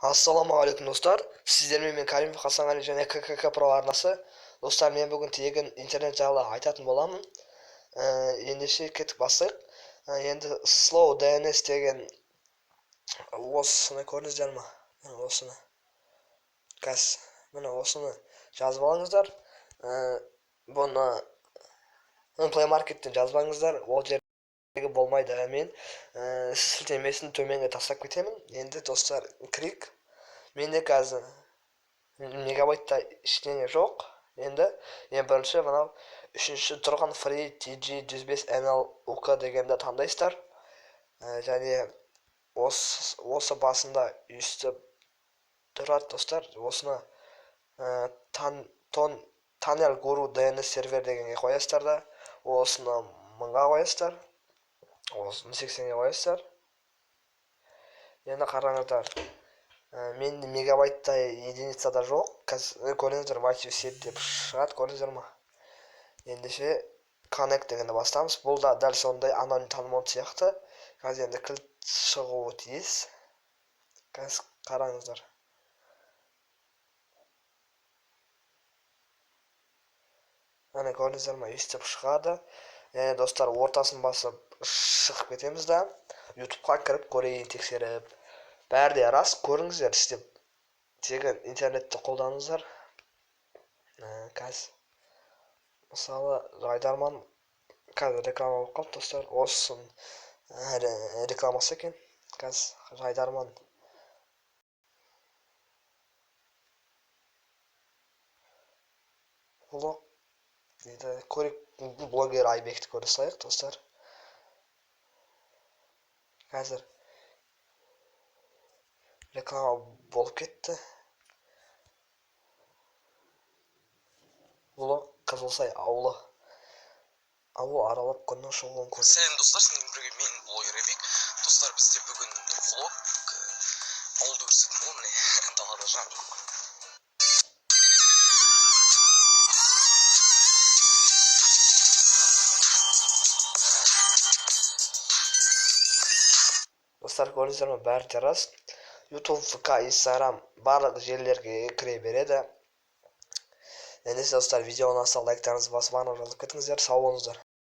Ассалаумағалейкум достар. Сіздермен мен Каримов Хасанғали және ККК Про арнасы. Достар, мен бүгін тегін интернет жайлы айтатын боламын. Ендеше кеттік бастайық. Енді Slow DNS деген осыны көрдіңіздер ма? Осыны. Міне осыны жазып алыңыздар. Бұны Play Market'тен жазбаңыздар. Ол жерге болмайды. Мен сілтемесін төменге тастап кетемін. Енді достар, кірейік. Менде қазір мегабайтта ештеңе жоқ. Енді ең бірінші мынау үшінші тұрған Free TG 105 NL UK дегенді таңдайсыздар. Және осы басында өйстіп тұрады достар. Осыны Tunnel Guru DNS сервер дегенге қоясыздар да. Осыны 1000-ға қоясыздар. Осыны 80-ге қоясыздар. Енді қараңыздар. Менде мегабайтта единицада жоқ. Қазір көріңіздер, Wi-Fi сет деп шығады, көріңіздер ма? Ендеше Connect дегенді бастамыз. Бұл да дәл сондай аноним танымал сияқты. Қазір енді кілт шығуы тиіс. Қазір қараңыздар. Әне көріңіздер ма? Өйстіп шығады. Достар, ортасын басып шығып кетеміз да. YouTube-қа кіріп көрейін, тексеріп. Бәрі де рас, көріңіздер, істеп тегін интернетті қолданыңыздар. Қазір мысалы Жайдарман қазір реклама болып қалды достар. Осын рекламасы екен. Қазір Жайдарман блог дейді. Көрейік, блогер Айбекті көре салайық достар. Қазір реклама болып кетті. Блог Қызылсай ауылы. Ауыл аралап күннің шығуын көрді. Сәлем достар, сіздермен бірге мен блогер Айбек. Достар, бізде бүгін влог. Ауылды көрсететін бол, міне далада жан жоқ. Достар, көрдіңіздер ме? Бәрі де рас. YouTube, ВК, Instagram барлық желілерге кіре береді. Ендеше достар, видеоны аса лайктарыңызды басып ана жазып кетіңіздер. Сау болыңыздар.